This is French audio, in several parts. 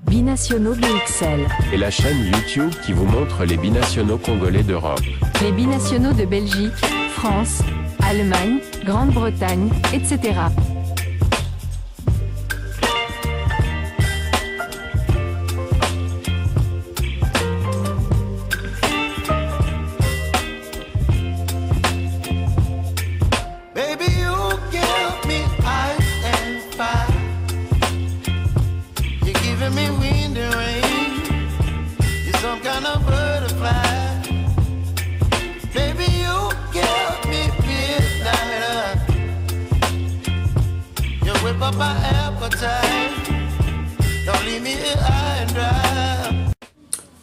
Binationaux BXL. Et la chaîne YouTube qui vous montre les binationaux congolais d'Europe. Les binationaux de Belgique, France, Allemagne, Grande-Bretagne, etc.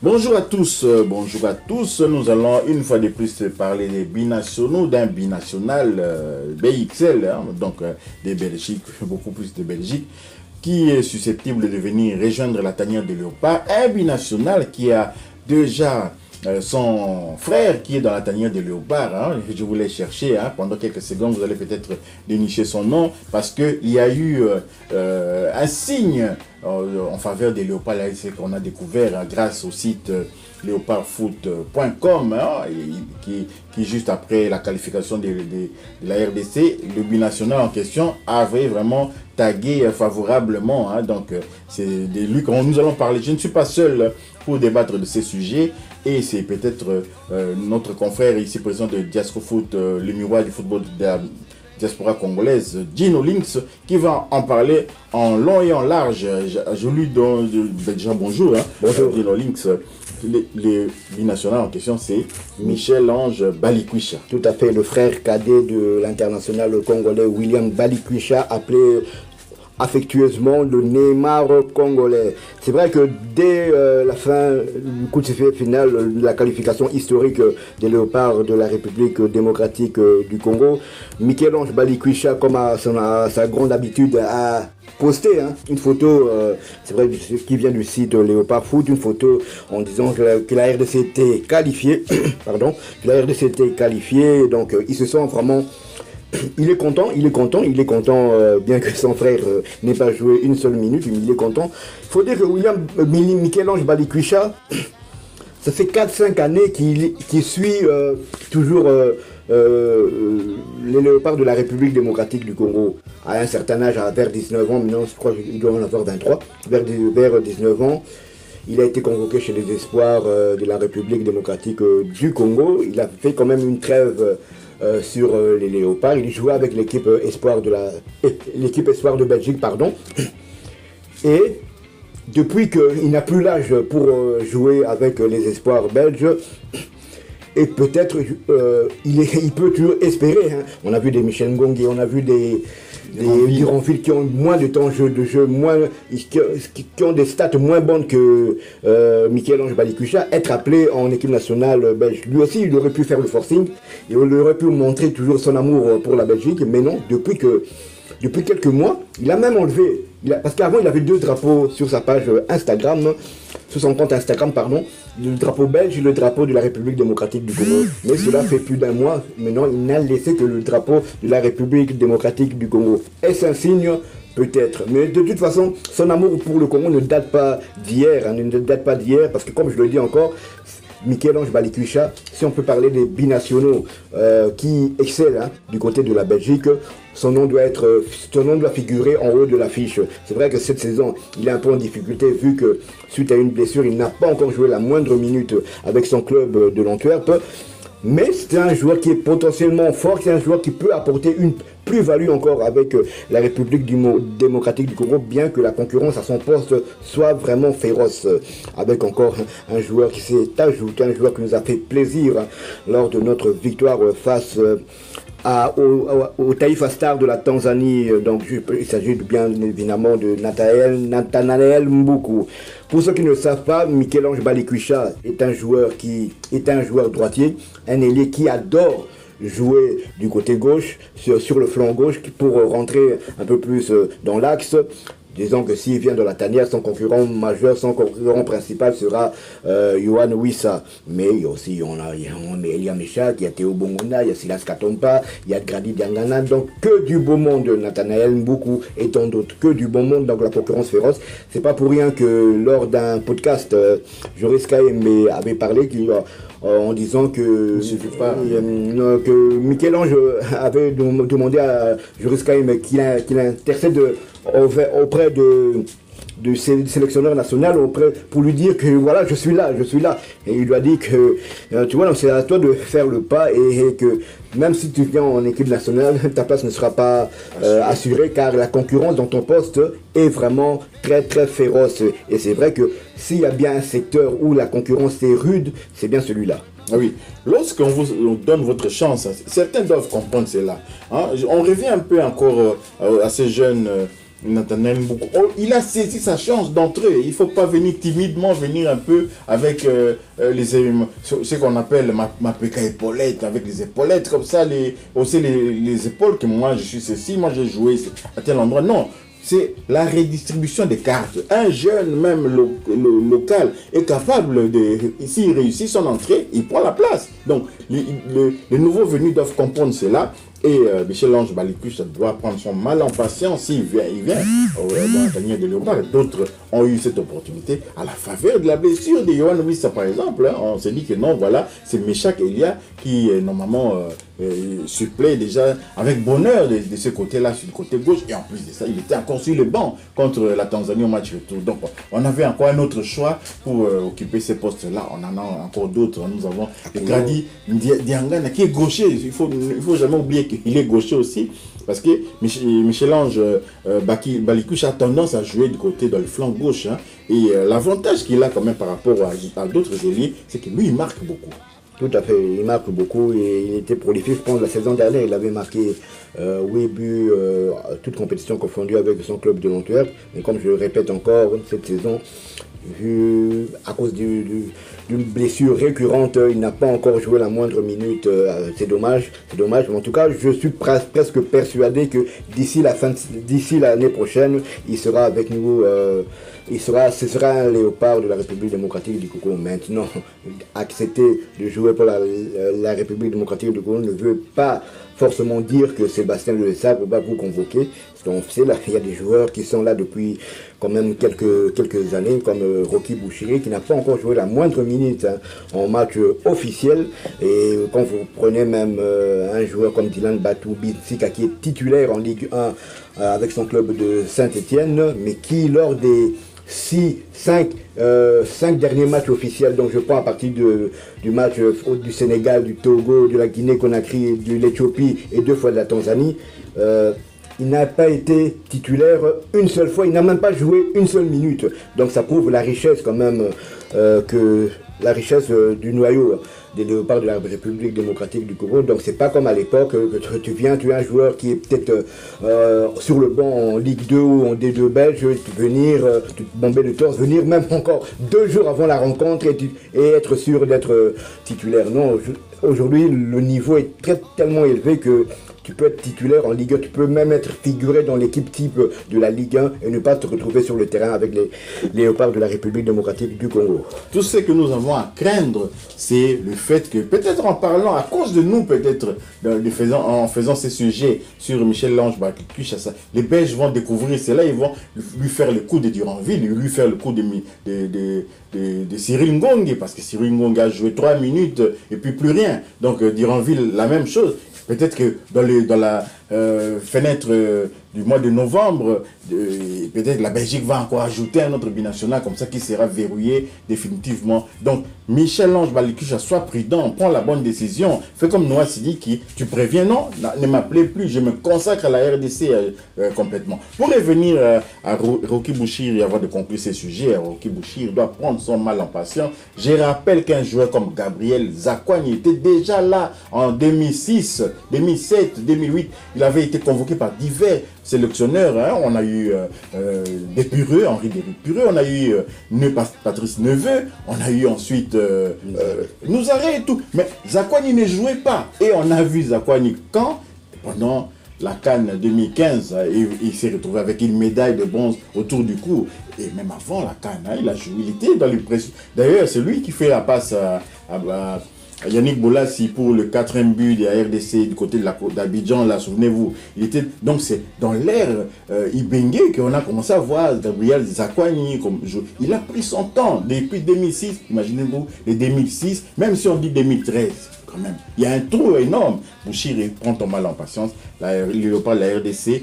Bonjour à tous, nous allons une fois de plus parler des binationaux, d'un binational BXL, des Belgiques, beaucoup plus de Belgique, qui est susceptible de venir rejoindre la tanière de Léopard, un binational qui a déjà son frère qui est dans la tanière de Léopard, je voulais chercher, pendant quelques secondes vous allez peut-être dénicher son nom, parce qu'il y a eu un signe en faveur des Léopards, c'est qu'on a découvert grâce au site leopardfoot.com, qui juste après la qualification de la RDC, le binational en question avait vraiment tagué favorablement, donc c'est de lui que nous allons parler. Je ne suis pas seul pour débattre de ces sujets, et c'est peut-être notre confrère ici présent de Diasco Foot, le miroir du football de la diaspora congolaise, Gino Links, qui va en parler en long et en large. Je lui donne déjà bonjour. Bonjour Gino Links. Le binational en question, c'est Michel-Ange Balikwisha. Tout à fait, le frère cadet de l'international congolais William Balikwisha, appelé affectueusement le Neymar congolais. C'est vrai que dès la fin du coup de sifflet final de la qualification historique des Léopards de la République démocratique du Congo, Michel-Ange Balikwisha, comme à sa grande habitude, a posté une photo, c'est vrai, qui vient du site Léopard Foot, une photo en disant que la RDC était qualifiée, donc il se sent vraiment... Il est content, bien que son frère n'ait pas joué une seule minute, mais il est content. Il faut dire que Michel-Ange Balikwisha, ça fait 4-5 années qu'il suit toujours les Léopards de la République démocratique du Congo. À un certain âge, vers 19 ans, maintenant je crois qu'il doit en avoir 23, vers 19 ans. Il a été convoqué chez les Espoirs de la République démocratique du Congo. Il a fait quand même une trêve sur les Léopards. Il jouait avec l'équipe espoir de Belgique, Et depuis qu'il n'a plus l'âge pour jouer avec les espoirs belges, et peut-être il peut toujours espérer. On a vu des Michel Ngongi, on a vu des Duranville qui ont moins de temps de jeu, qui ont des stats moins bonnes que Michel-Ange Balikwisha, être appelé en équipe nationale belge. Lui aussi, il aurait pu faire le forcing, et il aurait pu montrer toujours son amour pour la Belgique, mais non, depuis quelques mois, il a même enlevé, parce qu'avant il avait 2 drapeaux sur sa page Instagram, sur son compte Instagram, le drapeau belge et le drapeau de la République démocratique du Congo. Mais cela fait plus d'un mois, maintenant il n'a laissé que le drapeau de la République démocratique du Congo. Est-ce un signe? Peut-être, mais de toute façon, son amour pour le Congo ne date pas d'hier, parce que comme je le dis encore, Michel-Ange Balikwisha, si on peut parler des binationaux qui excellent du côté de la Belgique, son nom doit figurer en haut de l'affiche. C'est vrai que cette saison, il est un peu en difficulté vu que suite à une blessure, il n'a pas encore joué la moindre minute avec son club de l'Antwerp. Mais c'est un joueur qui est potentiellement fort, c'est un joueur qui peut apporter une plus-value encore avec la République démocratique du Congo, bien que la concurrence à son poste soit vraiment féroce. Avec encore un joueur qui s'est ajouté, un joueur qui nous a fait plaisir lors de notre victoire face au Taifa Stars de la Tanzanie. Donc il s'agit bien évidemment de Nathanaël Mbuku. Pour ceux qui ne le savent pas, Michel-Ange Balikwisha est un joueur droitier, un ailier qui adore jouer du côté gauche, sur le flanc gauche, pour rentrer un peu plus dans l'axe. Disons que s'il vient de la tanière, son concurrent majeur, son concurrent principal sera Yohan Wissa. Mais il y a aussi, il y a Meshach, il y a Théo Bongona, il y a Silas Katompa, il y a Grady Diangana. Donc que du beau monde, Nathanaël Mboukou et tant d'autres, que du bon monde, donc la concurrence féroce. C'est pas pour rien que lors d'un podcast, Joris Kaeme avait parlé en disant que Michel-Ange avait demandé à Joris Kaeme qu'il intercède auprès du sélectionneur national pour lui dire que voilà, je suis là. Et il lui a dit que, tu vois, c'est à toi de faire le pas et que même si tu viens en équipe nationale, ta place ne sera pas assurée car la concurrence dans ton poste est vraiment très très féroce. Et c'est vrai que s'il y a bien un secteur où la concurrence est rude, c'est bien celui-là. Ah oui, lorsqu'on vous donne votre chance, certains doivent comprendre cela. Hein? On revient un peu encore à ces jeunes... Nathanaël Mboukou. Il a saisi sa chance d'entrer. Il ne faut pas venir timidement, venir un peu avec ce qu'on appelle ma péka épaulette, avec les épaulettes comme ça, aussi les épaules que moi je suis ceci, moi j'ai joué à tel endroit. Non, c'est la redistribution des cartes. Un jeune, même local, est capable de, s'il réussit son entrée, il prend la place. Donc les nouveaux venus doivent comprendre cela. Et Michel-Ange Balicus doit prendre son mal en patience. S'il vient, dans la tanière de Léopard. D'autres ont eu cette opportunité à la faveur de la blessure de Yohan Wissa, par exemple. Hein. On s'est dit que non, voilà, c'est Meshach Elia qui normalement supplée déjà avec bonheur de ce côté-là, sur le côté gauche. Et en plus de ça, il était encore sur le banc contre la Tanzanie au match retour. Donc on avait encore un autre choix pour occuper ces postes-là. On en a encore d'autres. Nous avons Grady Diangana qui est gaucher. Il faut jamais oublier qu'il est gaucher aussi, parce que Michel-Ange Balicus a tendance à jouer du côté dans le flanc gauche. Hein, et l'avantage qu'il a quand même par rapport à d'autres ailiers, c'est que lui, il marque beaucoup. Tout à fait, il marque beaucoup et il était prolifique. Je pense la saison dernière, il avait marqué 8 buts, toutes compétitions confondues avec son club de l'Antwerp. Mais comme je le répète encore, cette saison, à cause d'une blessure récurrente, il n'a pas encore joué la moindre minute. C'est dommage. Mais en tout cas, je suis presque persuadé que d'ici l'année prochaine, il sera avec nous. Ce sera un léopard de la République démocratique du Congo. Maintenant, accepter de jouer pour la République démocratique du Congo ne veut pas forcément dire que Sébastien Le Sabre va vous convoquer. Parce qu'on sait, là, il y a des joueurs qui sont là depuis quand même quelques années, comme Rocky Bouchiri, qui n'a pas encore joué la moindre minute en match officiel. Et quand vous prenez même un joueur comme Dylan Batou Bitsika, qui est titulaire en Ligue 1 avec son club de Saint-Étienne, mais qui, lors des 5 derniers matchs officiels, donc je prends à partir du match du Sénégal, du Togo, de la Guinée-Conakry, de l'Éthiopie et 2 fois de la Tanzanie, il n'a pas été titulaire une seule fois, il n'a même pas joué une seule minute. Donc ça prouve la richesse quand même, la richesse du noyau des léopards de la République démocratique du Congo. Donc c'est pas comme à l'époque que tu viens, tu es un joueur qui est peut-être sur le banc en Ligue 2 ou en D2 belge, venir te bomber le torse, venir même encore 2 jours avant la rencontre et être sûr d'être titulaire. Non, aujourd'hui le niveau est tellement élevé que tu peux être titulaire en Ligue 1, tu peux même être figuré dans l'équipe type de la Ligue 1 et ne pas te retrouver sur le terrain avec les léopards de la République démocratique du Congo. Tout ce que nous avons à craindre, c'est le fait que, peut-être en parlant, à cause de nous, peut-être, en faisant ces sujets sur Michel-Ange Balicus, les Belges vont découvrir cela, ils vont lui faire le coup de Duranville, lui faire le coup de Cyril Ngongue, parce que Cyril Ngongue a joué 3 minutes et puis plus rien. Donc Duranville, la même chose. Peut-être que dans la fenêtre du mois de novembre, peut-être la Belgique va encore ajouter un autre binational comme ça qui sera verrouillé définitivement. Donc Michel-Ange Balicus, sois prudent, prends la bonne décision. Fais comme Noah Sidiki, tu préviens, non, ne m'appelez plus, je me consacre à la RDC complètement. Pour revenir à Rocky Bouchiri, avant de conclure ces sujets, Rocky Bouchiri doit prendre son mal en patience. Je rappelle qu'un joueur comme Gabriel Zakwani était déjà là en 2006, 2007, 2008. Il avait été convoqué par divers sélectionneurs. Hein. On a eu Despureux, Henri Despureux, on a eu Patrice Neveu, on a eu ensuite Nouzaré et tout. Mais Zakwani ne jouait pas. Et on a vu Zakwani quand pendant la CAN 2015, il s'est retrouvé avec une médaille de bronze autour du cou. Et même avant la CAN, il a joué, il était dans l'impression. D'ailleurs, c'est lui qui fait la passe à Yannick Bolasie pour le 4e but de la RDC du côté de d'Abidjan, là, souvenez-vous. Donc c'est dans l'ère Ibengue qu'on a commencé à voir Gabriel Zakwani comme joueur. Il a pris son temps depuis 2006, imaginez-vous, les 2006, même si on dit 2013. Quand même. Il y a un trou énorme. Bouchir, prends ton mal en patience. Le léopard de la RDC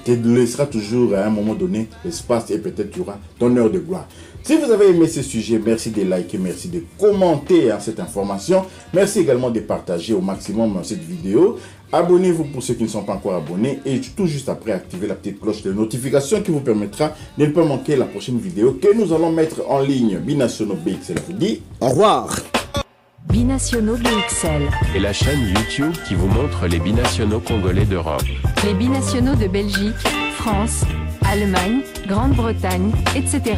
te laissera toujours à un moment donné l'espace et peut-être tu auras ton heure de gloire. Si vous avez aimé ce sujet, merci de liker, merci de commenter cette information. Merci également de partager au maximum cette vidéo. Abonnez-vous pour ceux qui ne sont pas encore abonnés et tout juste après, activez la petite cloche de notification qui vous permettra de ne pas manquer la prochaine vidéo que nous allons mettre en ligne. Binationaux BXL vous dit Au revoir. Binationaux BXL. Et la chaîne YouTube qui vous montre les binationaux congolais d'Europe. Les binationaux de Belgique, France, Allemagne, Grande-Bretagne, etc.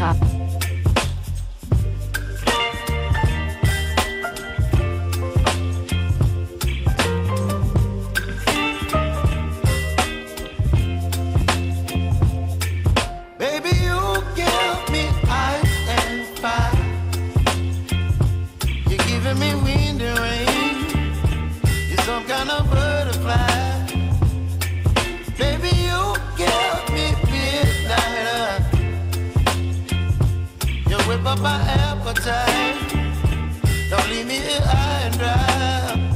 Whip up my appetite. Don't leave me here high and dry.